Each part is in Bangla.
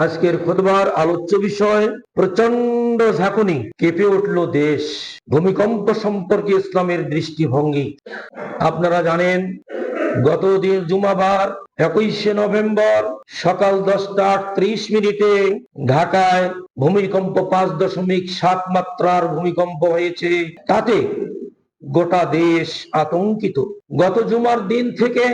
আজকের খুতবার আলোচ্য বিষয় প্রচন্ড ঝাঁকুনি, কেঁপে উঠল দেশ। ভূমিকম্প সম্পর্কে ইসলামের দৃষ্টিভঙ্গি। আপনারা জানেন, গত দিন জুমাবার 21শে নভেম্বর সকাল 10টা 38 ঢাকায় ভূমিকম্প 5.7 মাত্রার ভূমিকম্প হয়েছে। তাতে গোটা দেশ আতঙ্কিত। গত জুমার দিন থেকে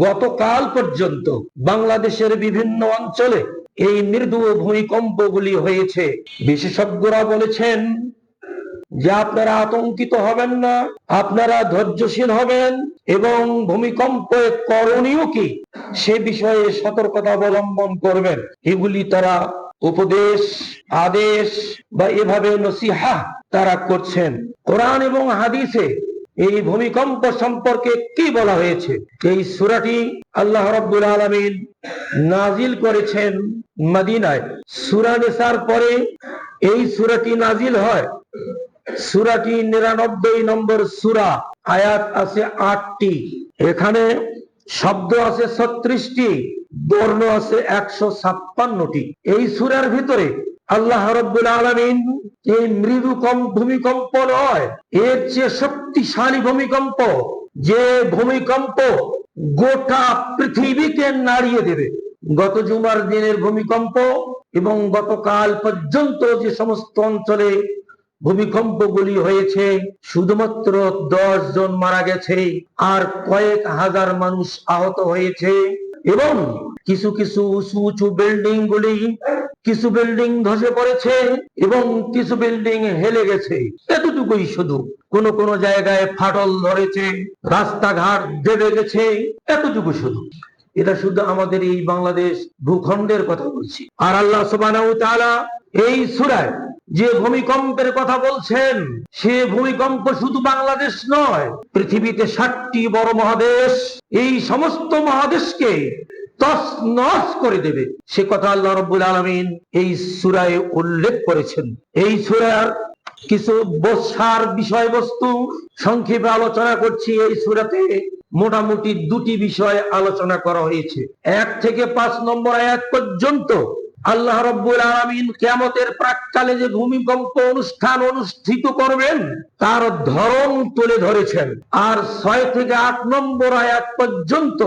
গতকাল পর্যন্ত বাংলাদেশের বিভিন্ন অঞ্চলে এই মৃদু ভূমিকম্পগুলি হয়েছে। বিশেষজ্ঞরা বলেছেন যে আপনারা আতঙ্কিত হবেন না, আপনারা ধৈর্যশীল হবেন এবং ভূমিকম্পে করণীয় কি সে বিষয়ে সতর্কতা অবলম্বন করবেন। এগুলি তারা উপদেশ, আদেশ বা এভাবে নসিহা তারা করছেন। কোরআন এবং হাদিসে এই ভূমিকম্প সম্পর্কে কি বলা হয়েছে? এই সূরাটি আল্লাহ রাব্বুল আলামিন নাজিল করেছেন মদিনায়। সূরা নিসার পরে এই সূরাটি নাজিল হয়। সূরাটি 99 নম্বর সূরা, আয়াত আছে 8টি, এখানে শব্দ আছে 36টি, বর্ণ আছে 156টি। এই সূরার ভিতরে আল্লাহ রাব্বুল আলামিন এই মৃদু ভূমিকম্প নয়, এর চেয়ে শক্তিশালী ভূমিকম্প, যে ভূমিকম্প গোটা পৃথিবীকে নাড়িয়ে দেবে। গত জুমার দিনের ভূমিকম্প এবং গতকাল পর্যন্ত যে সমস্ত অঞ্চলে ভূমিকম্পগুলি হয়েছে, শুধুমাত্র 10 জন মারা গেছে আর কয়েক হাজার মানুষ আহত হয়েছে। এবং কিছু কিছু উঁচু উঁচু কিছু বিল্ডিং ধসে পড়েছে এবং কিছু বিল্ডিং হেলে গেছে। এতটুকুই শুধু। কোন কোন জায়গায় ফাটল ধরেছে, রাস্তাঘাট দেবে গেছে, এতটুকু শুধু। এটা শুধু আমাদের এই বাংলাদেশ ভূখণ্ডের কথা বলছি। আর আল্লাহ সুবহানাহু ওয়া তাআলা এই সূরায় যে ভূমিকম্পের কথা বলছেন, সে ভূমিকম্প শুধু বাংলাদেশ নয়, পৃথিবীতে 7টি বড় মহাদেশ, এই সমস্ত মহাদেশকে তছনছ করে দেবে, সে কথা আল্লাহ রাব্বুল আলামিন এই সূরায় উল্লেখ করেছেন। এই সূরার কিছু বোঝার বিষয়বস্তু সংক্ষেপে আলোচনা করছি। এই সূরাতে মোটামুটি 2টি বিষয় আলোচনা করা হয়েছে। 1 থেকে 5 নম্বর আয়াত পর্যন্ত আল্লাহ রাব্বুল আলামিন কিয়ামতের প্রাক্কালে যে ভূমিকম্প অনুষ্ঠান অনুষ্ঠিত করবেন তার ধরন তুলে ধরেছেন। আর 6 থেকে 8 নম্বর আয়াত পর্যন্ত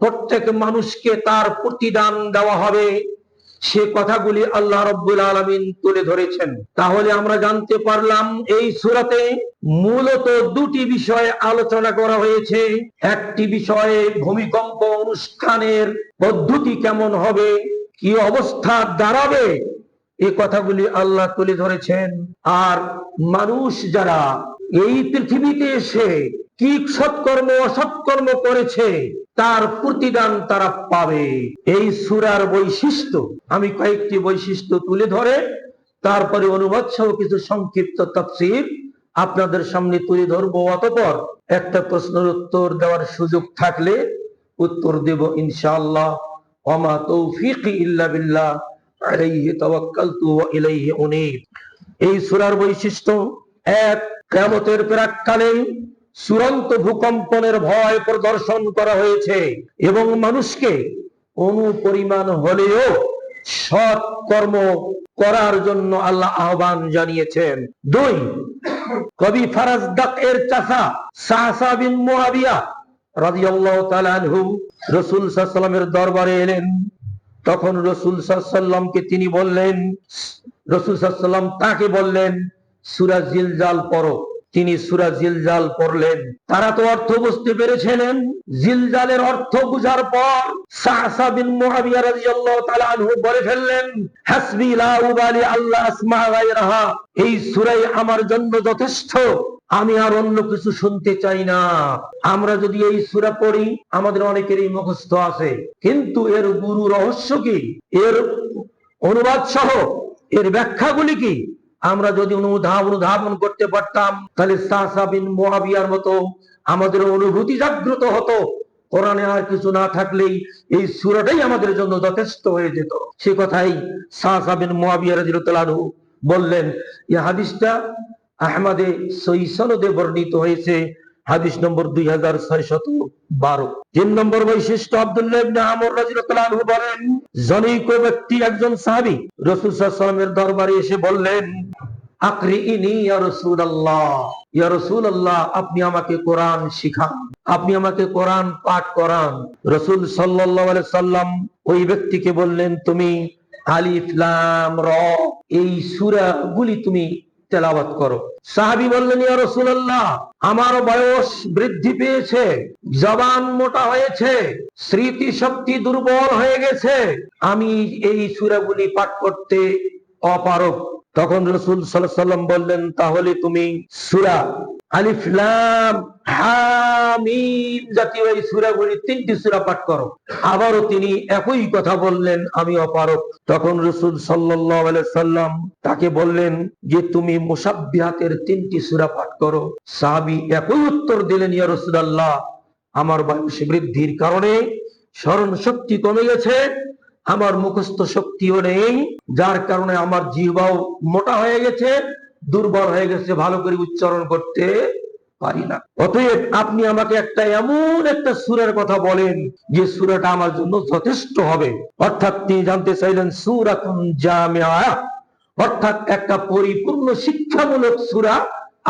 প্রত্যেক মানুষকে তার প্রতিদান দেওয়া হবে, সে কথাগুলি আল্লাহ রাব্বুল আলামিন তুলে ধরেছেন। তাহলে আমরা জানতে পারলাম এই সূরাতে মূলত 2টি বিষয় আলোচনা করা হয়েছে। একটি বিষয়ে ভূমিকম্প অনুষ্ঠানের পদ্ধতি কেমন হবে, কি অবস্থা দাঁড়াবে, এই কথাগুলি আল্লাহ তুলে ধরেছেন। আর মানুষ যারা এই পৃথিবীতে এসে কি সৎকর্ম অসৎকর্ম করেছে তার প্রতিদান তারা পাবে। এই সূরার বৈশিষ্ট্য, আমি কয়েকটি বৈশিষ্ট্য তুলে ধরে তারপরে অনুবাদ সহ কিছু সংক্ষিপ্ত তাফসীর আপনাদের সামনে তুলে ধরবো। অতঃপর একটা প্রশ্নের উত্তর দেওয়ার সুযোগ থাকলে উত্তর দেব ইনশাআল্লাহ। ওমা তৌফিকি ইল্লা বিল্লাহ, আলাইহি তাওয়াক্কালতু ওয়া ইলাইহি উনীব। এই সূরার বৈশিষ্ট্য: 1, কিয়ামতের প্রাক্কালে চূড়ান্ত ভূকম্পনের ভয় প্রদর্শন করা হয়েছে এবং মানুষকে অনুপরিমাণ হলেও সৎ কর্ম করার জন্য আল্লাহ আহ্বান জানিয়েছেন। 2, কবি ফারাজদাক এর চাচা সাহসা বিন মুআবিয়া রাদিয়াল্লাহু তাআলা আনহু রাসূল সাল্লাল্লাহু আলাইহি ওয়াসাল্লামের দরবারে এলেন। তখন রাসূল সাল্লাল্লাহু আলাইহি ওয়াসাল্লামকে তিনি বললেন, রাসূল সাল্লাল্লাহু আলাইহি ওয়াসাল্লাম তাকে বললেন সূরা জিলজাল পড়ো। তিনি সূরা জিলজাল পড়লেন। তারা তো অর্থ বুঝতে পেরেছিলেন। জিলজালের অর্থ বুঝার পর সাহসা বিন মুআবিয়া রাদিয়াল্লাহু তাআলা আনহু বলে ফেললেন, হাসবি লা উবালি আল্লাহ আসমা গায়রাহা, এই সূরাই আমার জন্য যথেষ্ট, আমি আর অন্য কিছু শুনতে চাই না। আমরা যদি এই সূরা পড়ি, আমাদের অনেকেরই মুখস্থ আছে, কিন্তু এর গুরু রহস্য কি, এর অনুবাদ সহ এর ব্যাখ্যাগুলি কি, আমরা যদি অনুধাবন করতে পারতাম তাহলে সাহসা বিন মুআবিয়ার মতো আমাদের অনুভূতি জাগ্রত হতো। কোরআনে আর কিছু না থাকলেই এই সূরাটাই আমাদের জন্য যথেষ্ট হয়ে যেত। সে কথাই সাহসা বিন মুআবিয়া রাদিয়াল্লাহু আনহু বললেন। এই হাদিসটা আহমদে সহিহ সনদে বর্ণিত হয়েছে। হাদিস নম্বর 2612। 3 নম্বর বৈশিষ্ট্য, আব্দুল্লাহ ইবনে আমর রাদিয়াল্লাহু আনহু বলেন, জনৈক ব্যক্তি একজন সাহাবী রাসূল সাল্লাল্লাহু আলাইহি ওয়াসাল্লামের দরবারে এসে বললেন, আকরিইনি ইয়া রাসূলুল্লাহ, ইয়া রাসূলুল্লাহ, আপনি আমাকে কোরআন শিখান, আপনি আমাকে কোরআন পাঠ করান। রাসূল সাল্লাল্লাহু আলাইহি সাল্লাম ওই ব্যক্তিকে বললেন, তুমি আলিফ লাম র এই সূরাগুলি তুমি তেলাওয়াত করো। সাহাবী বললেন, ইয়া রাসূলুল্লাহ, আমার বয়স বৃদ্ধি পেয়েছে, জবান মোটা হয়েছে, স্মৃতি শক্তি দুর্বল হয়ে গেছে, আমি এই সূরাগুলি পাঠ করতে অপারগ। তখন রাসূল সাল্লাল্লাহু আলাইহি সাল্লাম বললেন, তাহলে তুমি সূরা আলিফ লাম হা মিম জাতীয় এই সূরাগুলি 3টি সূরা পাঠ করো। আবারও তিনি একই কথা বললেন, আমি অপারগ। তখন রাসূল সাল্লাল্লাহু আলাইহি সাল্লাম তাকে বললেন যে তুমি মুসাব্বিহাতের 3টি সূরা পাঠ করো। সাহাবী একই উত্তর দিলেন, ইয়া রাসূলুল্লাহ, আমার বয়স বৃদ্ধির কারণে স্মরণ শক্তি কমে গেছে, আমার মুখস্থ শক্তিও নেই, যার কারণে আমার জিহ্বাও মোটা হয়ে গেছে, দুর্বল হয়ে গেছে, ভালো করে উচ্চারণ করতে পারি না। অতএব আপনি আমাকে এমন একটা সূরার কথা বলেন যে সূরাটা আমার জন্য যথেষ্ট হবে। অর্থাৎ তিনি জানতে চাইলেন সূরাতুন জামিআ, অর্থাৎ একটা পরিপূর্ণ শিক্ষামূলক সূরা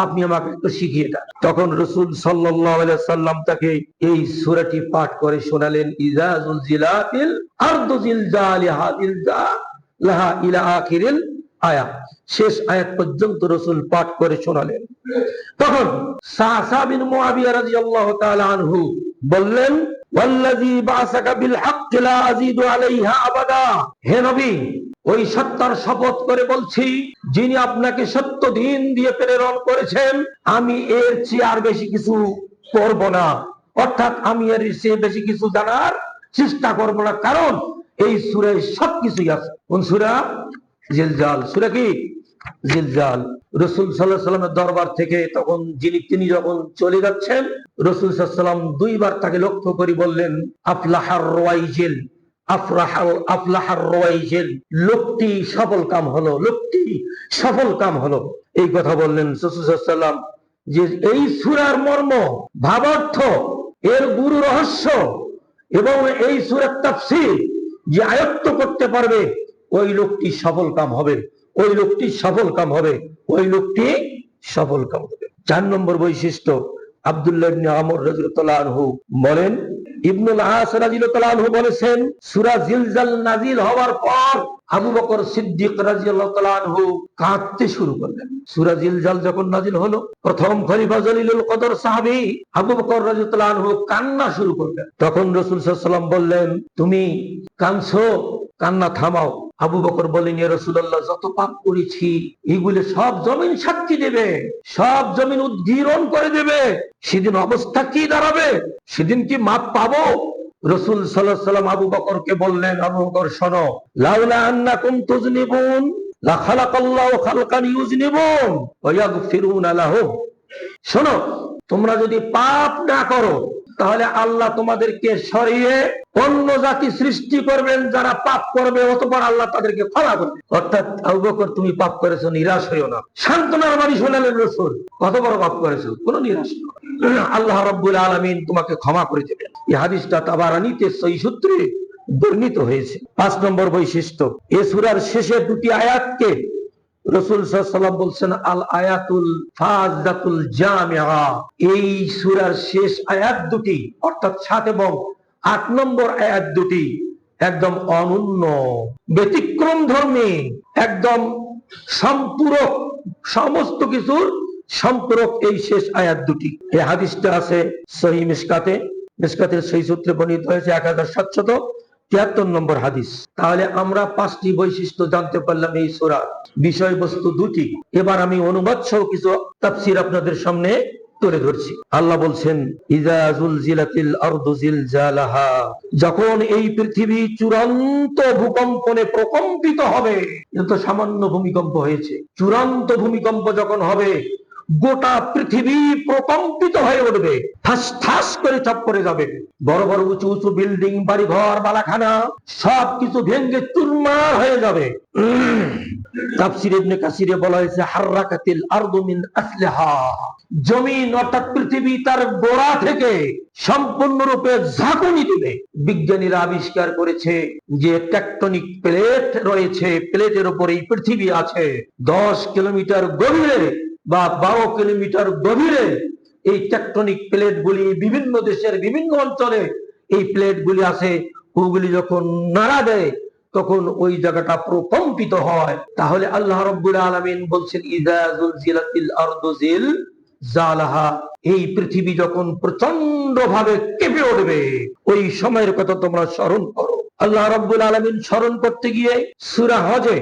আপনি আমাকে একটু শিখিয়ে দেন। তখন রাসূল সাল্লাল্লাহু আলাইহি ওয়াসাল্লাম তাকে এই সূরাটি পাঠ করে শোনালেন, ইযা যুলজিলাতিল আরদু জিলজালিহা জিলজালাহা ইলা আখিরিল আয়াত, শেষ আয়াত পর্যন্ত রাসূল পাঠ করে শোনালেন। তখন সা'সা বিন মুআবিয়া রাদিয়াল্লাহু তাআলা আনহু বললেন, ওয়াল্লাযী বা'সাকা বিল হাক্কি লা আযীদু আলাইহা আবাদা, হে নবী, ওই সত্তার শপথ করে বলছি যিনি আপনাকে সত্য দিন দিয়ে প্রেরণ করেছেন, আমি এর চেয়ে আর বেশি কিছু করব না, অর্থাৎ আমি এর চেয়ে বেশি কিছু জানার চেষ্টা করব না, কারণ এই সূরায় সবকিছুই আছে। কোন সূরা? জিলজাল। সূরা কি? জিলজাল। রাসূল সাল্লাল্লাহু আলাইহি ওয়াসাল্লামের দরবার থেকে তখন তিনি যখন চলে যাচ্ছেন, রাসূল সাল্লাল্লাহু আলাইহি ওয়াসাল্লাম দুইবার তাকে লক্ষ্য করে বললেন, আফলাহার রওয়াইজিল, আফলাহার রওয়াইজিল, লোকটি সফল কাম হলো, লোকটি সফল কাম হলো। এই কথা বললেন রাসূল সাল্লাল্লাহু আলাইহি ওয়াসাল্লাম যে এই সূরার মর্ম, ভাবার্থ, এর গুরু রহস্য এবং এই সূরার তাফসীর যে আয়ত্ত করতে পারবে, ওই লোকটি সফল কাম হবে, ওই লোকটি সফল কাম হবে, ওই লোকটি সফল কাম হবে। 4 নম্বর বৈশিষ্ট্য, আব্দুল্লাহ ইবনে আমর রাদিয়াল্লাহু আনহু বলেন, ইবনুল আস রাদিয়াল্লাহু আনহু বলেছেন, সূরা জিলজাল নাজিল হওয়ার পর আবু বকর সিদ্দিক রাদিয়াল্লাহু আনহু কাঁদতে শুরু করলেন। সূরা জিলজাল যখন নাজিল হলো, প্রথম খলিফা জলিলুল কদর সাহাবী আবু বকর রাদিয়াল্লাহু আনহু কান্না শুরু করলেন। তখন রাসূল সাল্লাল্লাহু আলাইহি ওয়াসাল্লাম বললেন, তুমি কাঁদছো, কান্না থামাও। আবু বকর বলেন, ইয়া রাসূলুল্লাহ, যত পাপ করেছি এগুলো সব জমিন সাক্ষী দেবে, সব জমিন উদ্গীরণ করে দেবে, সেদিন অবস্থা কি দাঁড়াবে, সেদিন কি মাপ পাবো? রাসূল সাল্লাল্লাহু আলাইহি ওয়াসাল্লাম আবু বকরকে বললেন, আবু বকর শোনো, লাউলা আন্নাকুম তুযনিবুন লা খালাকাল্লাহু খালকান ইউযনিবুন ওয়া ইয়াগফিরুনা লাহুম। শোনো, তোমরা যদি পাপ না করো তাহলে আল্লাহ তোমাদেরকে সরিয়ে অন্য জাতি সৃষ্টি করবেন যারা পাপ করবে, অতঃপর আল্লাহ তাদেরকে ক্ষমা করবে। অর্থাৎ আবু বকর, তুমি পাপ করেছো, নিরাশ হইও না। সান্ত্বনার বাণী শোনালেন রাসূল, কত বড় পাপ করেছো, কোনো নিরাশ না, আল্লাহ রাব্বুল আলামিন তোমাকে ক্ষমা করে দেবেন। এই হাদিসটা তাবারানীতে সহিহ সূত্রে বর্ণিত হয়েছে। 5 নম্বর বৈশিষ্ট্য, এই সূরার শেষের 2টি আয়াতকে রাসূল সাল্লাল্লাহু আলাইহি ওয়াসাল্লাম বলছেন আল আয়াতুল ফাযাতুল জামিআ। এই সূরার শেষ আয়াত দুটি, অর্থাৎ 7 এবং 8 নম্বর আয়াত দুটি একদম অনন্য, ব্যতিক্রম ধর্মী, একদম সম্পূরক, সমস্ত কিছুর সম্পূরক এই শেষ আয়াত দুটি। এই হাদিসটা আছে সহিহ মিশকাতে, মিশকাতের সহিহ সূত্রে বর্ণিত হয়েছে 1773 নম্বর হাদিস। তাহলে আমরা 5টি বৈশিষ্ট্য জানতে পারলাম এই সূরার, বিষয়বস্তু 2টি। এবার আমি অনুবাদ সহ কিছু তাফসীর আপনাদের সামনে তুলে ধরছি। আল্লাহ বলছেন, ইযা যুলজিলাতিল আরদু জিলজালাহা, যখন এই পৃথিবী চূড়ান্ত ভূকম্পনে প্রকম্পিত হবে। এটা তো সামান্য ভূমিকম্প হয়েছে, চূড়ান্ত ভূমিকম্প যখন হবে, গোটা পৃথিবী প্রকম্পিত হয়ে উঠবে, ঠাস ঠাস করে চক্করে যাবে। বড় বড় উঁচু উঁচু বিল্ডিং, বাড়ি ঘর, বালাখানা সবকিছু ভেঙে চুরমার হয়ে যাবে। তাফসীর ইবনে কাসিরে বলা হয়েছে হাররাকাতিল আরদু মিন আসলিহা, জমিন অর্থাৎ পৃথিবী তার গোড়া থেকে সম্পূর্ণরূপে ঝাঁকুনি দিবে। বিজ্ঞানীরা আবিষ্কার করেছে যে টেকটনিক প্লেট রয়েছে, প্লেটের উপর এই পৃথিবী আছে। 10 কিলোমিটার গভীরে বা 12 কিলোমিটার গভীরে এই টেকটনিক প্লেটগুলি বিভিন্ন দেশের বিভিন্ন অঞ্চলে এই প্লেটগুলি আছে। ওগুলি যখন নাড়া দেয় তখন ওই জায়গাটা প্রকম্পিত হয়। তাহলে আল্লাহ রাব্বুল আলামিন বলছেন ইযা যুলজিলাতিল আরদু জিলজালাহা, এই পৃথিবী যখন প্রচন্ড ভাবে কেঁপে উঠবে ওই সময়ের কথা তোমরা স্মরণ করো। আল্লাহ রাব্বুল আলামিন স্মরণ করতে গিয়ে সূরা হজে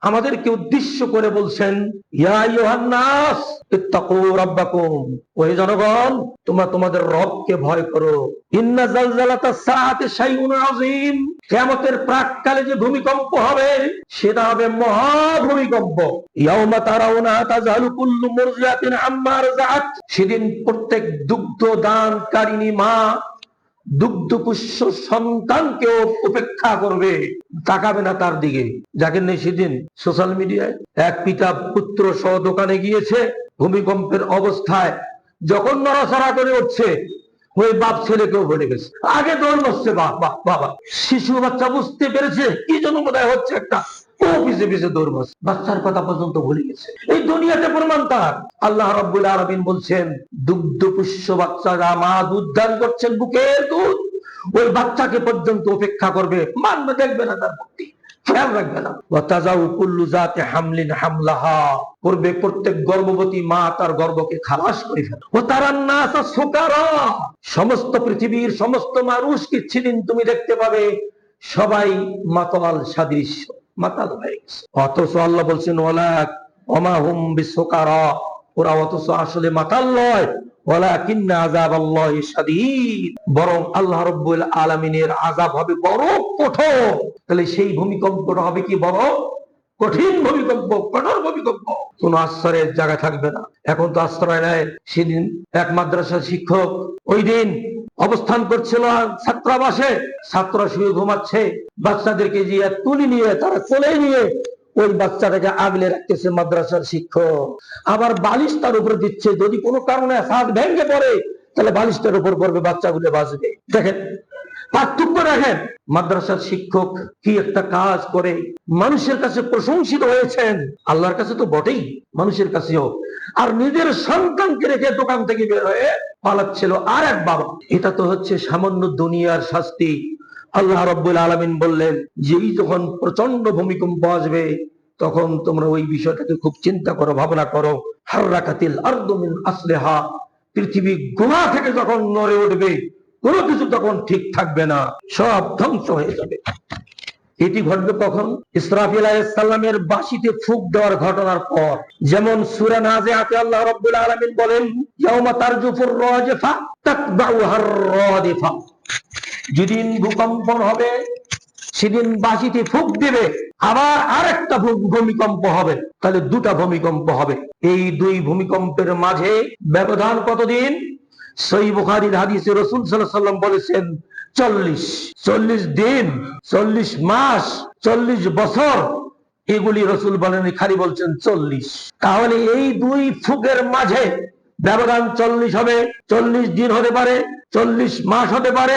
আমাদেরকে উদ্দেশ্য করে বলছেন ইয়া আইয়ুহান নাস ইত্তাকু রাব্বাকুম, ওহে জনগণ তোমরা তোমাদের রবকে ভয় করো। ইন্না জালজালাতাস সাআতি শাইউন আযীম, কিয়ামতের প্রাককালে যে ভূমিকম্প হবে সেটা হবে মহা ভূমিকম্প। ইয়াউমা তারাউনা তাযালু কুল্লু মুরজিআতিন আম্মা রাযাআত, সেদিন প্রত্যেক দুগ্ধ দানকারিণী মা দুগ্ধপুষ্য সন্তানকেও উপেক্ষা করবে, তাকাবে না তার দিকে। দেখেন না সেদিন সোশ্যাল মিডিয়ায় এক পিতা পুত্র সহ দোকানে গিয়েছে, ভূমিকম্পের অবস্থায় যখন নড়াচড়া করে উঠছে ওই বাপ ছেলেকেও ভুলে গেছে, আগে দৌড় বসছে বাবা। শিশু বাচ্চা বুঝতে পেরেছে কি জন্য বোধহয় হচ্ছে একটা, ও পিছে পিছে দৌড় বসছে, বাচ্চার কথা পর্যন্ত ভুলে গেছে। এই দুনিয়াতে প্রমাণ তার। আল্লাহ রাব্বুল আলামিন বলছেন দুগ্ধপুষ্য বাচ্চারা মা দুধ দান করছেন, বুকের দুধ, ওই বাচ্চাকে পর্যন্ত উপেক্ষা করবে, মানবে, দেখবে না, তার প্রতি খেয়াল রাখবে না। ওয়াতাজাউ কুল্লু যাতি হামলিন হামলাহা, করবে প্রত্যেক গর্ভবতী মা তার গর্ভকে খালাস করে ফেলে। ও তারান নাসা সুকারা, সমস্ত পৃথিবীর সমস্ত মানুষকে সেদিন তুমি দেখতে পাবে সবাই মাতাল সাদৃশ্য, মাতাল হয়ে গেছে। অথচ আল্লাহ বলছেন ওমা হুম বিসুকারা, ওরা অথচ আসলে মাতাল নয়, ওয়ালাকিন্না আযাবাল্লাহি শাদীদ, বরং আল্লাহ রাব্বুল আলামিনের আযাব হবে বড় কঠোর। তাহলে সেই ভূমিকম্পটা হবে কি বড় কঠিন ভূমিকম্প, কঠোর ভূমিকম্প, কোন আশ্রয়ের জায়গা থাকবে না। এখন তো আশ্রয় নেয়। সেদিন এক মাদ্রাসার শিক্ষক ওই দিন অবস্থান করছিল ছাত্রাবাসে, ছাত্ররা শুয়ে ঘুমাচ্ছে, বাচ্চাদেরকে দিয়ে তুলে নিয়ে তারা কোলে নিয়ে ওই বাচ্চাটাকে আগলে রাখতেছে মাদ্রাসার শিক্ষক, আবার বালিশ তার উপরে দিচ্ছে, যদি কোনো কারণে ছাদ ভেঙে পড়ে তাহলে বালিশটার উপর পড়বে, বাচ্চাগুলো বাঁচবে। দেখেন পার্থক্য, দেখেন মাদ্রাসার শিক্ষক কি একটা কাজ করে, মানুষের কাছে প্রশংসিত হয়েছেন, আল্লাহর কাছে তো বটেই, মানুষের কাছেও। আর নিজের সন্তানকে রেখে দোকান থেকে বের হয়ে পালাচ্ছিল আর এক বাবা। এটা তো হচ্ছে সামান্য দুনিয়ার শাস্তি। আল্লাহ রাব্বুল আলামিন বললেন যে যখন প্রচন্ড ভূমিকম্প আসবে তখন তোমরা ওই বিষয়টাকে খুব চিন্তা করো, ভাবনা করো। হাররাকাতিল আরদু মিন আসলিহা, পৃথিবী গোড়া থেকে যখন নড়ে উঠবে কোনো কিছু তখন ঠিক থাকবে না, সব ধ্বংস হয়ে যাবে। এটি ঘটবে কখন? ইসরাফিল আলাইহিস সালামের বাঁশিতে ফুঁক দেওয়ার ঘটনার পর। যেমন সূরা নাজিআতে আল্লাহ রাব্বুল আলামিন বলেন ইয়াউমা তারজুফুর রাজিফা তাতবাউহার রাদিফা, যেদিন ভূকম্প হবে সেদিন বাঁশিতে ফুঁক দিবে, আবার আরেকটা ভূমিকম্প হবে, তাহলে দুটা ভূমিকম্প হবে। এই দুই ভূমিকম্পের মাঝে ব্যবধান কতদিন? সহিহ বুখারীর হাদিসে রাসূল সাল্লাল্লাহু আলাইহি ওয়াসাল্লাম বলেছেন 40 দিন, 40 মাস, 40 বছর, এগুলি রাসূল বলেন, খালি বলছেন 40। তাহলে এই দুই ফুকের মাঝে ব্যবধান 40 হবে, 40 দিন হতে পারে, 40 মাস হতে পারে,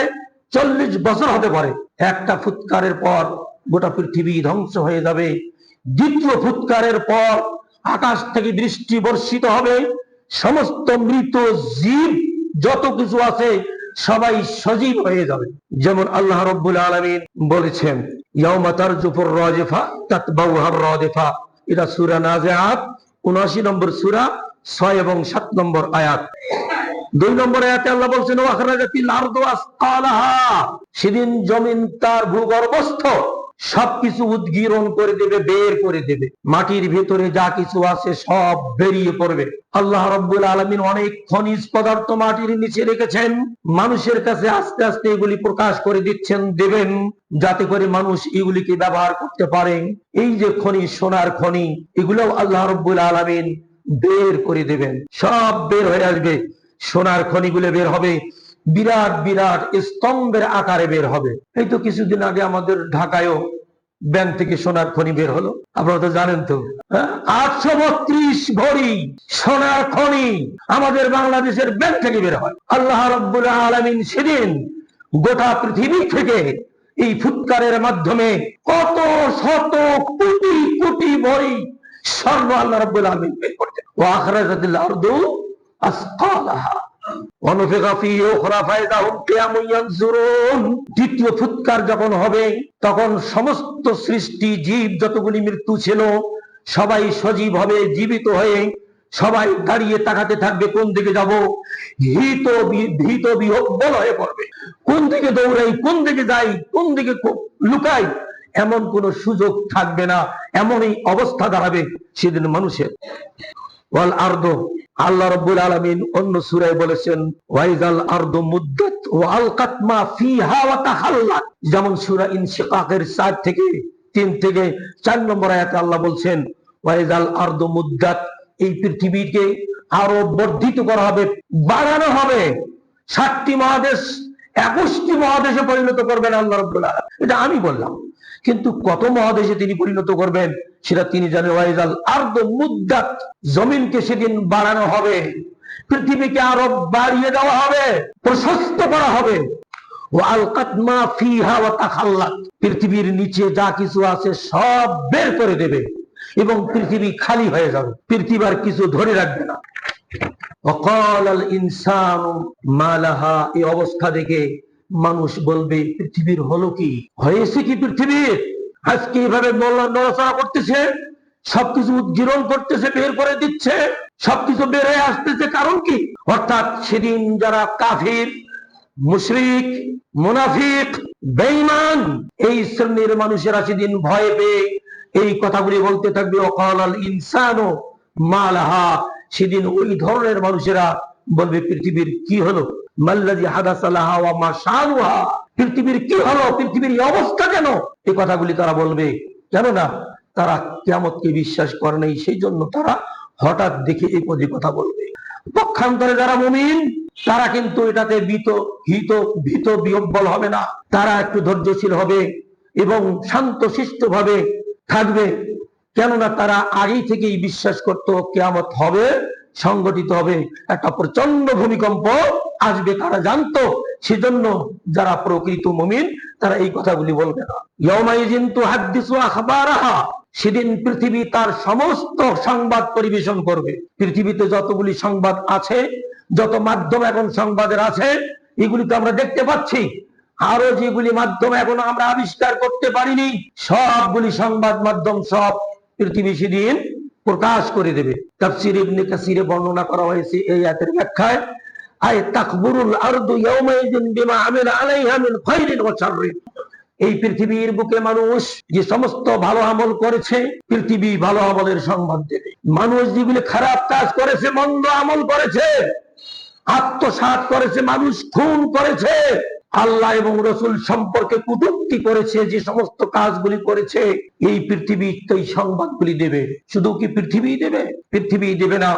40 বছর হতে পারে। একটা ফুৎকারের পর গোটা পৃথিবী ধ্বংস হয়ে যাবে। দ্বিতীয় ফুৎকারের পর আকাশ থেকে বৃষ্টি বর্ষিত হবে, সমস্ত মৃত জীব যত কিছু আছে সবাই সজীব হয়ে যাবে। যেমন আল্লাহ রাব্বুল আলামিন বলেছেন ইয়াউমা তারজুফুর রাজিফা তাতবাউহার রাদিফা, এটা সূরা নাজিআত ৭৯ নম্বর সূরা ৬ এবং ৭ নম্বর আয়াত। ২ নম্বর আয়াতে আল্লাহ বলছেন ওয়াখরাজাতিল আরদু আসকালাহা, সেদিন জমিন তার ভূগর্ভস্থ সবকিছু উদ্গীরণ করে দেবে, বের করে দেবে, মাটির ভেতরে যা কিছু আছে সব বেরিয়ে পড়বে। আল্লাহ রাব্বুল আলামিন অনেক খনিজ পদার্থ মাটির নিচে রেখেছেন, মানুষের কাছে আস্তে আস্তে এগুলি প্রকাশ করে দিচ্ছেন, দেবেন, যাতে করে মানুষ এগুলিকে ব্যবহার করতে পারে। এই যে খনি, সোনার খনি, এগুলো আল্লাহ রাব্বুল আলামিন বের করে দেবেন, সব বের হয়ে আসবে, সোনার খনিগুলো বের হবে, বিরাট বিরাট স্তম্ভের আকারে বের হবে। এই তো কিছুদিন আগে আমাদের ঢাকায়ও ব্যাংক থেকে সোনার খনি বের হলো, আপনারা তো জানেন তো। 832 ভরি সোনার খনি আমাদের বাংলাদেশের ব্যাংক থেকে বের হয়। আল্লাহ রাব্বুল আলামিন সেদিন গোটা পৃথিবী থেকে এই ফুৎকারের মাধ্যমে কত শত কোটি কোটি ভরি স্বর্ণ আল্লাহ রাব্বুল আলামিন বের করতেন। ওয়া আখরাজাতিল আরদু আসকালাহা ওয়া নুফিখা ফীহি উখরা ফাইযা হুম কিয়ামুন ইয়ানজুরুন। দ্বিতীয় ফুৎকার যখন হবে তখন সমস্ত সৃষ্টি জীব যতগুলি মৃত্যু ছিল সবাই সজীব হবে, জীবিত হয়ে সবাই দাঁড়িয়ে তাকাতে থাকবে কোন দিকে যাব, ভীত বিহ্বল হয়ে পড়বে, কোন দিকে দৌড়াই, কোন দিকে যাই, কোন দিকে লুকাই, এমন কোন সুযোগ থাকবে না। এমনই অবস্থা দাঁড়াবে সেদিন মানুষের। ওয়াল আরদু, আল্লাহ রাব্বুল আলামিন অন্য সূরায় বলেছেন ওয়াইজাল আরদু মুদ্দাত ওয়া আলকাত মা ফিহা ওয়া তাখাল্লাত। যেমন সূরা ইনশিকাকের 4 থেকে 3 থেকে 4 নম্বর আয়াতে আল্লাহ বলছেন ওয়াইজাল আরদু মুদ্দাত, এই পৃথিবীকে আরো বর্ধিত করা হবে, বাড়ানো হবে, 7টি মহাদেশ 21টি মহাদেশে পরিণত করবেন আল্লাহ রাব্বুল আলামিন। এটা আমি বললাম, কিন্তু কত মহাদেশে তিনি পরিণত করবেন সেটা তিনি জানেন। ওয়াইজাল আরদু মুদ্দাত, জমিনকে সেদিন বাড়ানো হবে, পৃথিবীকে আরো বাড়িয়ে দেওয়া হবে, প্রশস্ত করা হবে। ওয়া আলকাত মা ফিহা ওয়া তাখাল্লাত, পৃথিবীর নিচে যা কিছু আছে সব বের করে দেবে এবং পৃথিবী খালি হয়ে যাবে, পৃথিবী আর কিছু ধরে রাখবে না। ওয়াকালাল ইনসানু মা লাহা, এই অবস্থা দেখে মানুষ বলবে পৃথিবীর হলো কি, হয়েছে কি পৃথিবীর? আজকে এইভাবে নড়াচড়া করতেছে, সবকিছু উজ্জীবন করতেছে, বের করে দিচ্ছে, সবকিছু বের হয়ে আসতেছে, কারণ কি? অর্থাৎ সেদিন যারা কাফির, মুশরিক, মুনাফিক, বেঈমান, এই শ্রেণীর মানুষেরা সেদিন ভয় পেয়ে এই কথাগুলি বলতে থাকবে ওয়াকালাল ইনসানু মা লাহা। সেদিন ওই ধরনের মানুষেরা বলবে পৃথিবীর কি হলো, মাল্লাযী হাদাসা লাহা ওয়া মা শানুহা, পৃথিবীর কি হলো, পৃথিবীর এই অবস্থা কেন? এই কথাগুলি তারা বলবে, কেননা তারা কিয়ামতকে বিশ্বাস করে নাই, সেই জন্য তারা হঠাৎ দেখে এই কথা বলবে। পক্ষান্তরে যারা মুমিন তারা কিন্তু এটাতে ভীত বিহ্বল হবে না, তারা একটু ধৈর্যশীল হবে এবং শান্তশিষ্ট ভাবে থাকবে, কেননা তারা আগেই থেকেই বিশ্বাস করত কিয়ামত হবে, সংগঠিত হবে, একটা প্রচন্ড ভূমিকম্প আসবে, তারা জানতো। সেজন্য যারা প্রকৃত মুমিন তারা এই কথাগুলি বলবে না। ইয়াউমাইযিন তুহাদ্দিসু আখবারাহা, সেদিন পৃথিবী তার সমস্ত সংবাদ পরিবেশন করবে। পৃথিবীতে যতগুলি সংবাদ আছে, যত মাধ্যম এখন সংবাদের আছে, এগুলি তো আমরা দেখতে পাচ্ছি। আরো যেগুলি মাধ্যম এখন আমরা আবিষ্কার করতে পারিনি, সবগুলি সংবাদ মাধ্যম সব পৃথিবী সেদিন প্রকাশ করে দেবে। তাফসীর ইবনে কাসিরে বর্ণনা করা হয়েছে এই আয়াতের ব্যাখ্যায়, আয় তাকবুরুল আরদু ইয়াউমাইযিন বিমা আমিলা আলাইহা মিন খায়রিন ওয়া শাররিন, এই পৃথিবীর বুকে মানুষ যে সমস্ত ভালো আমল করেছে, পৃথিবী ভালো আমলের সংবাদ দেবে। মানুষ যেগুলি খারাপ কাজ করেছে, মন্দ আমল করেছে, আত্মসাৎ করেছে, মানুষ খুন করেছে, আল্লাহ এবং রসুল সম্পর্কে কটূক্তি করেছে, যে সমস্ত কাজগুলি করেছে, এই পৃথিবী এই সংবাদগুলি দেবে। শুধু কি পৃথিবী দেবে? পৃথিবী দেবে না,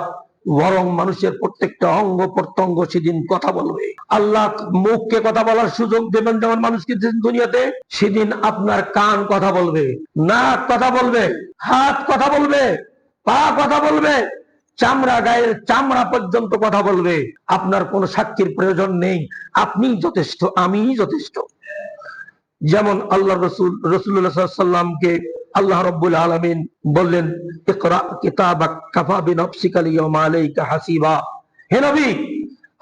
বরং মানুষের প্রত্যেকটা অঙ্গ প্রত্যঙ্গ সেদিন কথা বলবে। আল্লাহ মুখকে কথা বলার সুযোগ দেবেন যেমন মানুষকে দুনিয়াতে, সেদিন আপনার কান কথা বলবে, নাক কথা বলবে, হাত কথা বলবে, পা কথা বলবে, চামড়া, গায়ের চামড়া পর্যন্ত কথা বলবে। আপনার কোনো সাক্ষীর প্রয়োজন নেই, আপনি যথেষ্ট, আমি যথেষ্ট। যেমন আল্লাহ রাসূলুল্লাহ সাল্লাল্লাহু আলাইহি ওয়াসাল্লামকে আল্লাহ রাব্বুল আলামিন বললেন ইকরা কিতাবাক কাফা বিনাফসিকা আল-ইয়াওমা আলাইকা হাসিবা, হে নবী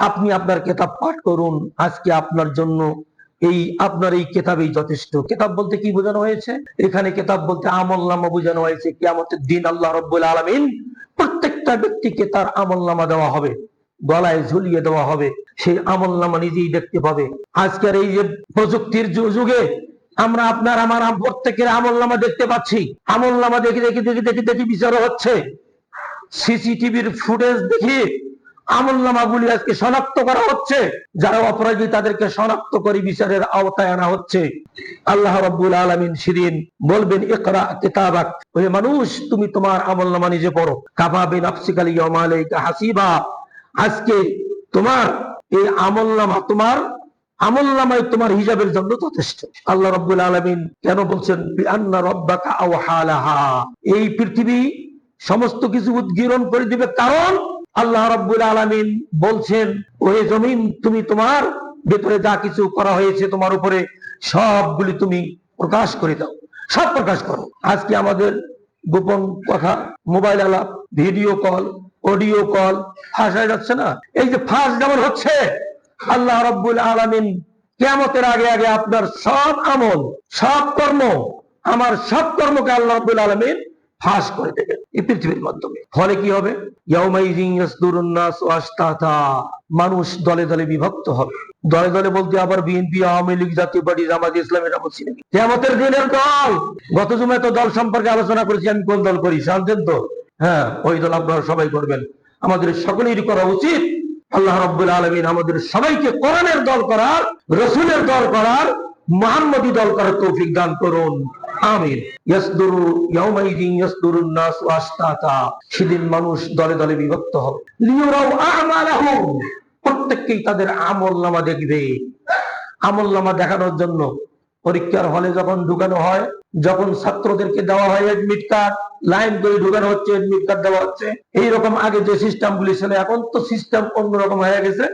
আপনি আপনার কিতাব পাঠ করুন, আজকে আপনার জন্য আপনার এই কিতাবই যথেষ্ট। কিতাব বলতে কি বোঝানো হয়েছে এখানে? কিতাব বলতে আমলনামা বোঝানো হয়েছে। কিয়ামতের দিন আল্লাহ রাব্বুল আলামিন প্রত্যেকটা ব্যক্তিকে তার আমলনামা দেওয়া হবে, গলায় ঝুলিয়ে দেওয়া হবে, সেই আমলনামা নিজেই দেখতে পাবে। আজকের এই যে প্রযুক্তির যুগে আমরা আপনার আমার প্রত্যেকের আমলনামা দেখতে পাচ্ছি, আমলনামা দেখি দেখি দেখি দেখি দেখি বিচারও হচ্ছে, সিসিটিভির ফুটেজ দেখি আমলনামাগুলি আজকে শনাক্ত করা হচ্ছে, যারা অপরাধী তাদেরকে শনাক্ত করে বিচারের আওতায় আনা হচ্ছে। আল্লাহ রাব্বুল আলামিন সেদিন বলবেন, ইকরা কিতাবাক, ওহে মানুষ তুমি তোমার আমলনামা নিজে পড়ো, কাফা বিনাফসিকাল ইয়াওমা আলাইকা হাসিবা, আজকে তোমার এই আমলনামা, তোমার আমলনামায় তোমার হিসাবের জন্য যথেষ্ট। আল্লাহ রাব্বুল আলামিন কেন বলছেন বিআন্না রাব্বাকা আওহা লাহা, এই পৃথিবী সমস্ত কিছু উদ্গীরণ করে দিবে, কারণ আল্লাহ রাব্বুল আলামিন বলছেন, ওহে জমিন তুমি তোমার ভেতরে যা কিছু করা হয়েছে তোমার উপরে সবগুলি তুমি প্রকাশ করে দাও, সব প্রকাশ করো। আজকে আমাদের গোপন কথা, মোবাইল আলাপ, ভিডিও কল, অডিও কল ফাঁস হয়ে যাচ্ছে না? এই যে ফাঁস যেমন হচ্ছে, আল্লাহ রাব্বুল আলামিন কিয়ামতের আগে আগে আপনার সব আমল, সব কর্ম, আমার সব কর্মকে আল্লাহ রাব্বুল আলামিন ফাঁস করে দেবেন এই পৃথিবীর মাধ্যমে। ফলে কি হবে? ইয়াউমাইযিন ইয়াসদুরুন নাসু আশতাতা, মানুষ দলে দলে বিভক্ত হবে। দলে দলে বলতে আবার বিএনপি, আওয়ামী লীগ, জাতীয় পার্টি, জামাত ইসলাম, এটা বলছি নাকি? কিয়ামতের দিনের দল, গত জুমায় তো দল সম্পর্কে আলোচনা করেছি, আমি কোন দল করি জানতেন তো? হ্যাঁ, ওই দল আপনারা সবাই করবেন। আমাদের সকলেরই করা উচিত আল্লাহ রাব্বুল আলামিন আমাদের সবাইকে কোরআনের দল করার, রাসূলের দল করার, মুহাম্মদী দল করার তৌফিক দান করুন, আমিন। ইয়াসদুরু ইয়াউমাইযিন ইয়াসদুরুন নাসু আশতাতা, সেদিন মানুষ দলে দলে বিভক্ত হবে। লিয়ুরাউ আ'মালাহুম, প্রত্যেককেই তাদের আমলনামা দেখবে। আমলনামা দেখানোর জন্য পরীক্ষার হলে যখন ঢুকানো হয়, যখন ছাত্রদেরকে দেওয়া হয় এডমিট কার্ড, লাইন করে ঢুকানো হচ্ছে, এডমিট কার্ড দেওয়া হচ্ছে। এইরকম আগে যে সিস্টেম গুলি ছিল, এখন তো সিস্টেম অন্যরকম হয়ে গেছে।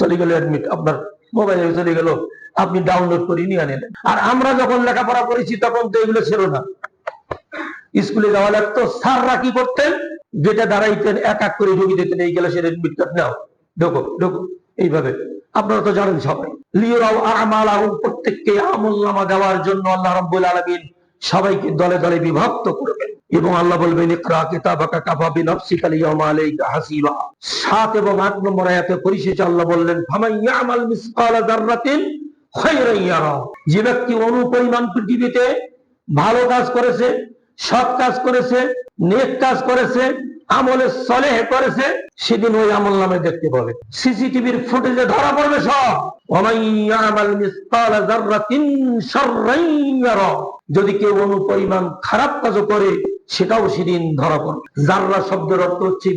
চলে গেল এডমিট, আপনার মোবাইলে চলে গেল, আপনি ডাউনলোড করে নিয়ে আনেন। আর আমরা যখন লেখাপড়া করেছি তখন তো এগুলো ছিল না। স্কুলে যাওয়া লাগতো, স্যাররা কি করতেন? গেটে দাঁড়াইতেন, এক এক করে ঢুকিয়ে দিতেন, এই গেলে সে এডমিট কার্ড নাও, ঢোকো ঢোকো, এইভাবে। আপনারা তো জানেন সবাই। লিয়ুরাউ আ'মালাহুম, প্রত্যেককে আমলনামা দেওয়ার জন্য আল্লাহ রাব্বুল আলামিন সবাইকে দলে দলে বিভক্ত করবেন, এবং আল্লাহ বলবেন, ইকরা কিতাবাকা কাফা বিনাফসিকাল ইয়াওমা আলাইকা হাসিবা। ৭ এবং ৮ নম্বর আয়াতে পরিশেষে আল্লাহ বললেন, ফামান ইয়ামাল মিসকালা যাররাতিন খায়রান ইয়ারা, যে ব্যক্তি অনুপরিমাণ পৃথিবীতে ভালো কাজ করেছে, সৎ কাজ করেছে, নেক কাজ করেছে, আমলে সলেহ করেছে, সেদিন ওই আমলনামে দেখতে পাবে, সিসিটিভির ফুটেজে ধরা পড়বে সব। ওয়ামান ইয়ামাল মিসকালা যাররাতিন শাররান ইয়ারা, যদি কেউ অনুপরিমাণ খারাপ কাজ করে সেটাও সেদিন ধরা পড়বে। যাররা শব্দের অর্থ হচ্ছে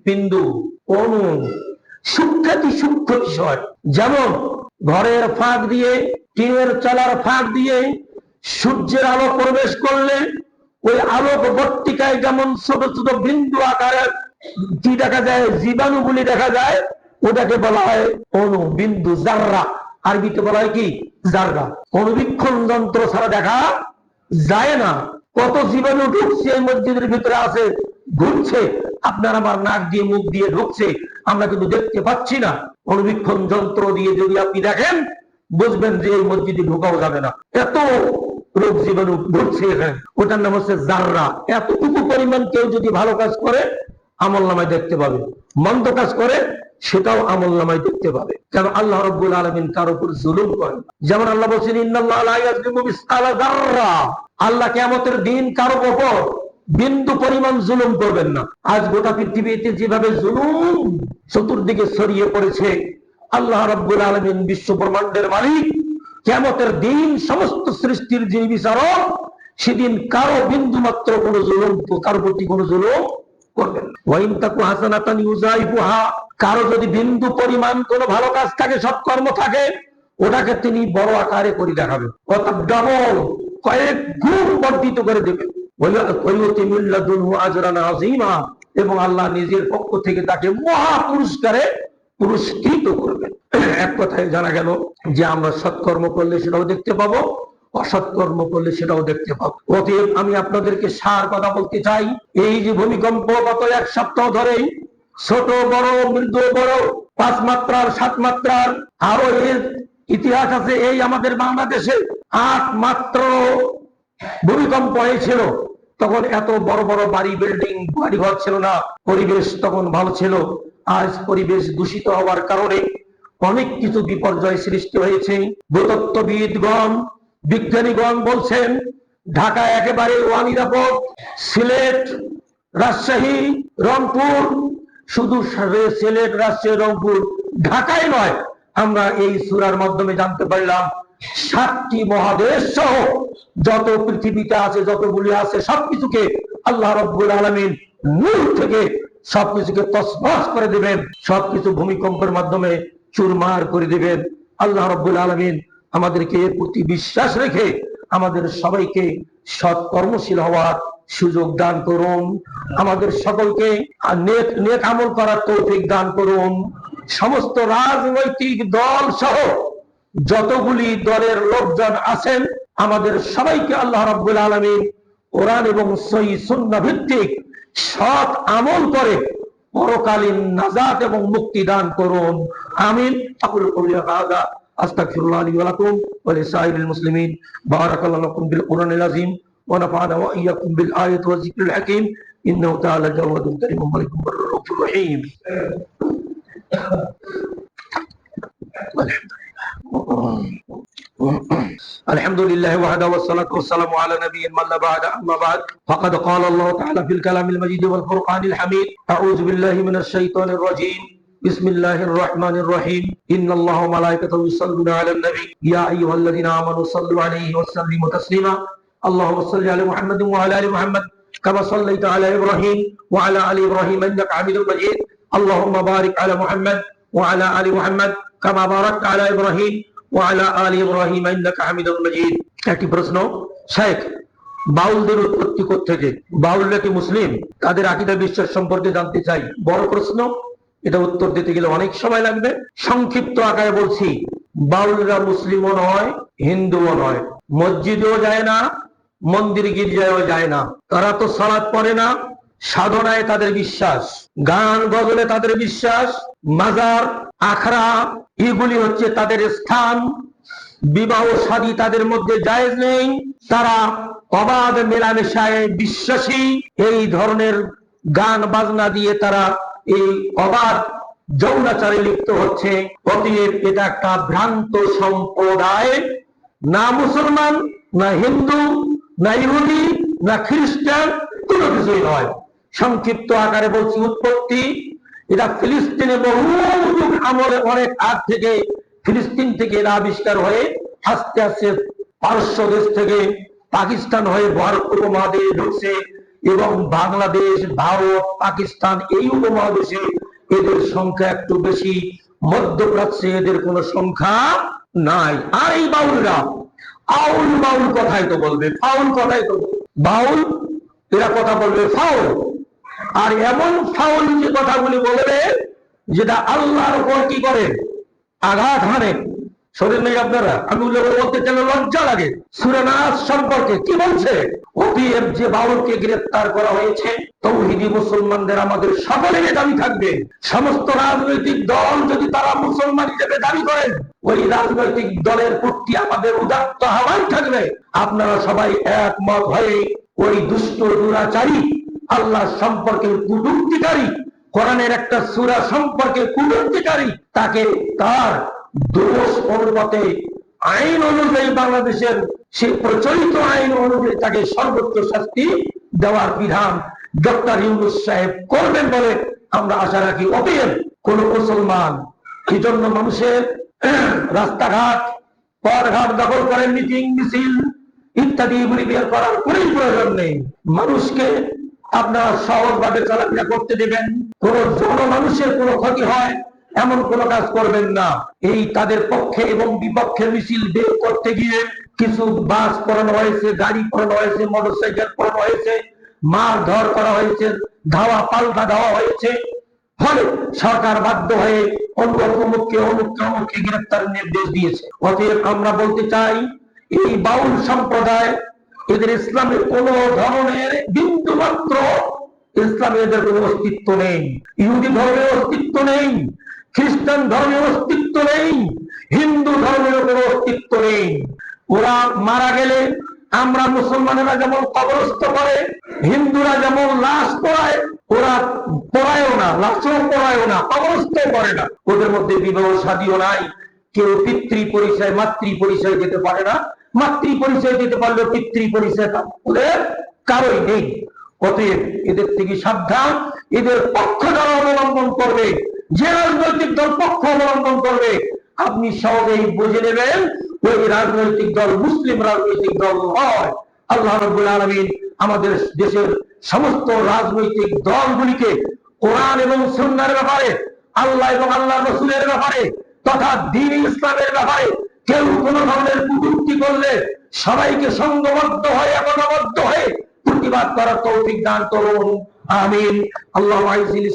বিন্দু, অণু, সূক্ষ্মাতি সূক্ষ্ম বিষয়। যেমন ঘরের ফাঁক দিয়ে, টিনের চালার ফাঁক দিয়ে সূর্যের আলো প্রবেশ করলে ওই আলোক বর্তিকায় যেমন ছোট ছোট বিন্দু আকারের কি দেখা যায়, জীবাণুগুলি দেখা যায়, ওটাকে বলা হয় অণু, বিন্দু, জাররা। আরবিতে বলা হয় কি? জাররা। অনুবীক্ষণ যন্ত্র ছাড়া দেখা যায় না। কত জীবাণু ঢুকছে এই মসজিদের ভিতরে আছে, ঘুরছে, আপনার আমার নাক দিয়ে মুখ দিয়ে ঢুকছে, আমরা কিন্তু দেখতে পাচ্ছি না। অনুবীক্ষণ যন্ত্র দিয়ে যদি আপনি দেখেন, বুঝবেন যে এই মসজিদে ঢোকাও যাবে না, এত রোগ জীবাণু ঘুরছে এখানে। ওটার নাম হচ্ছে জাররা। এতটুকু পরিমাণ কেউ যদি ভালো কাজ করে আমলনামায় দেখতে পাবে, মন্দ কাজ করে সেটাও আমলনামায় দেখতে পাবে। কারণ আল্লাহ রাব্বুল আলামিন কারো উপর জুলুম করেন। যেমন আল্লাহ বলেছেন, ইন্নাল্লাহা লা ইয়াজলিমু মিসকালা যাররা, আল্লাহ কিয়ামতের দিন কারো উপর বিন্দু পরিমাণ জুলুম করবেন না। আজ গোটা পৃথিবীতে যেভাবে জুলুম চতুর্দিকে ছড়িয়ে পড়েছে, আল্লাহ রাব্বুল আলামিন বিশ্ব ব্রহ্মাণ্ডের মালিক, কিয়ামতের দিন সমস্ত সৃষ্টির যিনি বিচারক, সেদিন কারো বিন্দু মাত্র কোনো জুলুম, কারো প্রতি কোনো জুলুম করবেন না। ওয়াইন তাকু হাসানাতান ইউযাইফুহা, কারো যদি বিন্দু পরিমাণ কোনো ভালো কাজ থাকে, সৎকর্ম থাকে, ওটাকে তিনি বড় আকারে করে দেখাবেন, অর্থাৎ ডবল, কয়েক গুণ বর্ধিত করে দেবেন। এবং আল্লাহ নিজের পক্ষ থেকে তাকে মহা পুরস্কারে পুরস্কৃত করবেন। এক কথায় জানা গেল যে আমরা সৎকর্ম করলে সেটাও দেখতে পাবো, অসৎকর্ম করলে সেটাও দেখতে পাবো। অতএব আমি আপনাদেরকে সার কথা বলতে চাই, এই যে ভূমিকম্প গত 1 সপ্তাহ ধরেই ছোট বড়, মৃদু বড়, 5 মাত্রার, 7 মাত্রার, আরো এর ইতিহাস আছে। এই আমাদের বাংলাদেশে 8 মাত্র ভূমিকম্প হয়েছিল, তখন এত বড় বড় বাড়ি, বিল্ডিং, বাড়ি ঘর ছিল না, পরিবেশ তখন ভালো ছিল। আজ পরিবেশ দূষিত হওয়ার কারণে অনেক কিছু বিপর্যয় সৃষ্টি হয়েছে। ভূতত্ত্ববিদগণ, বিজ্ঞানীগণ বলছেন ঢাকা একেবারে অনিরাপদ, সিলেট, রাজশাহী, রংপুর, শুধু সিলেট, রাজশাহী, রংপুর, ঢাকায় নয়, আমরা এই সূরার মাধ্যমে জানতে পারলাম 7টি মহাদেশ সহ যত পৃথিবীতে আছে, যতগুলি আছে, সবকিছুকে আল্লাহ রাব্বুল আলামিন মূল থেকে সবকিছুকে তছনছ করে দিবেন, সবকিছু ভূমিকম্পের মাধ্যমে চুরমার করে দিবেন। আল্লাহ রাব্বুল আলামিন আমাদেরকে এর প্রতি বিশ্বাস রেখে আমাদের সবাইকে সৎ কর্মশীল হওয়ার সুযোগ দান করুন। আমাদের সকলকে নেক আমল করার তৌফিক দান করুন। সমস্ত রাজনৈতিক দল সহ যতগুলি দলের লোকজন আছেন, আমাদের সবাইকে আল্লাহ রাব্বুল আলামিন কোরআন এবং সহিহ সুন্নাহ ভিত্তিক সৎ আমল করে পরকালীন নাজাত এবং মুক্তি দান করুন। আমিন। আকুলু কওলি হাযা আস্তাগফিরুল্লাহ লি ওয়া লাকুম ওয়া লিসাইরিল মুসলিমিন। বারাকাল্লাহু লাকুম বিল কুরআনিল আযীম ওয়া নাফা'না ওয়া ইয়্যাকুম বিল আয়াতি ওয়াজ যিকরিল হাকীম। ইন্নাহু তাআলা জাওয়াদুন কারীমুন মালিকুম রাউফুর রহিম। الحمد لله وحده والصلاة والسلام على نبي من لا بعد. أما بعد فقد قال الله تعالى في الكلام المجيد والفرقان الحميد: أعوذ بالله من الشيطان الرجيم. بسم الله الرحمن الرحيم. إن الله وملائكته يصلون على النبي يا أيها الذين آمنوا صلوا عليه وسلموا تسليما. اللهم صل على محمد وعلى آل محمد كما صليت على إبراهيم وعلى آل إبراهيم إنك حميد مجيد. اللهم بارك على محمد وعلى آل محمد كما باركت على إبراهيم وعلى آل إبراهيم إنك حميد مجيد. একটি প্রশ্ন, শেখ, বাউলদের উৎপত্তি কোত্থেকে? বাউলরা কি মুসলিম? তাদের আকীদা বিশ্বাস সম্পর্কে জানতে চাই। বড় প্রশ্ন, এটা উত্তর দিতে গেলে অনেক সময় লাগবে। সংক্ষিপ্ত আকারে বলছি, বাউলরা মুসলিমও নয়, হিন্দুও নয়, মসজিদেও যায় না, মন্দির গির্জায়ও যায় না। তারা তো সালাত পড়ে না। সাধনায় তাদের বিশ্বাস, গান গজলে তাদের বিশ্বাস, মাজার, আখড়া এগুলি হচ্ছে তাদের স্থান। বিবাহ শাদী তাদের মধ্যে জায়েজ নেই। তারা অবাধ মেলামেশায় বিশ্বাসী। এই ধরনের গান বাজনা দিয়ে তারা এই অবাধ যৌনাচারে লিপ্ত হচ্ছে। অতএব এটা একটা ভ্রান্ত সম্প্রদায়, না মুসলমান, না হিন্দু, না ইহুদি, না খ্রিস্টান, কোনো কিছুই নয়। সংক্ষিপ্ত আকারে বলছি, উৎপত্তি এটা ফিলিস্তিনে বহু যুগ আমলে অনেক আগ থেকে, ফিলিস্তিন থেকে এরা আবিষ্কার হয়ে আস্তে আস্তে পারস্য দেশ থেকে পাকিস্তান হয়ে ভারত উপমহাদেশে ঢুকছে এবং বাংলাদেশ, ভারত, পাকিস্তান এই উপমহাদেশে এদের সংখ্যা একটু বেশি। মধ্যপ্রাচ্যে এদের কোনো সংখ্যা নাই। আর এই বাউলরা আউল বাউল কথাই তো বলবে, ফাউল কথাই তো বাউল, এরা কথা বলবে ফাউল। আর এমন ফাউল যে কথাগুলি বলবে যেটা আল্লাহর উপর কি করে আঘাত হানে। শরীর নেই আপনারা, আমি বলতে চাইলে লজ্জা লাগে। সূরা নাস সম্পর্কে কি বলছে? অতএব যে বাউলকে গ্রেফতার করা হয়েছে, তৌহিদি মুসলমানদের আমাদের সকলের দাবি থাকবে। সমস্ত রাজনৈতিক দল যদি তারা মুসলমান হিসেবে দাবি করেন, ওই রাজনৈতিক দলের প্রতি আমাদের উদাত্ত আহ্বান থাকবে, আপনারা সবাই একমত হয়ে ওই দুষ্ট দুরাচারী, আল্লাহ সম্পর্কে কুটুক্তিকারী, কোরআনের একটা সূরা সম্পর্কে কুটুক্তিকারী, তাকে তার দোষ অনুপাতে আইন অনুযায়ী, বাংলাদেশের সেই প্রচলিত আইন অনুযায়ী তাকে সর্বোচ্চ শাস্তি দেওয়ার বিধান ডক্টর ইউনূস সাহেব করবেন বলে আমরা আশা রাখি। অতএব কোন মুসলমান এই জন্য মানুষের রাস্তাঘাট, পথঘাট দখল করেন, মিটিং মিছিল ইত্যাদি এগুলি বের করার কোন প্রয়োজন নেই। মানুষকে আপনারা সহজভাবে চলাফেরা করতে দেবেন। কোন জনমানুষের কোনো ক্ষতি হয় এমন কোন কাজ করবেন না। এই তাদের পক্ষে এবং বিপক্ষে মিছিল বের করতে গিয়ে কিছু বাস পড়ানো হয়েছে, গাড়ি পড়ানো হয়েছে, মোটরসাইকেল পড়ানো হয়েছে, মারধর করা হয়েছে, ধাওয়া পাল্টা দেওয়া হয়েছে। ফলে সরকার বাধ্য হয়ে অমুককে গ্রেফতারের নির্দেশ দিয়েছে। অতএব আমরা বলতে চাই, এই বাউল সম্প্রদায়, এদের ইসলামের কোন ধরনের বিন্দু মাত্র ইসলামে এদের কোনো অস্তিত্ব নেই। ইহুদি ধর্মের অস্তিত্ব নেই, খ্রিস্টান ধর্মের অস্তিত্ব নেই, হিন্দু ধর্মের কোনো অস্তিত্ব নেই। ওরা মারা গেলে আমরা মুসলমানেরা যেমন কবরস্থ করে, হিন্দুরা যেমন লাশ পোড়ায়, ওরা পোড়ায়ও না, লাশও পোড়ায়ও না, কবরস্থ করে না। ওদের মধ্যে বিবাহ শাদীও নাই। কেউ পিতৃ পরিচয়, মাতৃ পরিচয় যেতে পারে না। মাতৃ পরিচয় দিতে পারলেও পিতৃ পরিচয় ওদের কারোই নেই। অতএব এদের থেকে সাবধান। এদের পক্ষ যারা অবলম্বন করবে, যে রাজনৈতিক দল পক্ষ অবলম্বন করবে, আপনি সহজেই বুঝে নেবেন ওই রাজনৈতিক দল মুসলিম রাজনৈতিক দল নয়। আল্লাহ রাব্বুল আলামিন আমাদের দেশের সমস্ত রাজনৈতিক দলগুলিকে কোরআন এবং সুন্নাহর ব্যাপারে, আল্লাহ এবং আল্লাহর রাসূলের ব্যাপারে তথা দ্বীন ইসলামের ব্যাপারে কেউ কোনো ধরনের কটূক্তি করলে সবাইকে সংঘবদ্ধ হয়ে একতাবদ্ধ হয়ে প্রতিবাদ করার তৌফিক দান করুন। আমিন। আল্লাহু আইজিল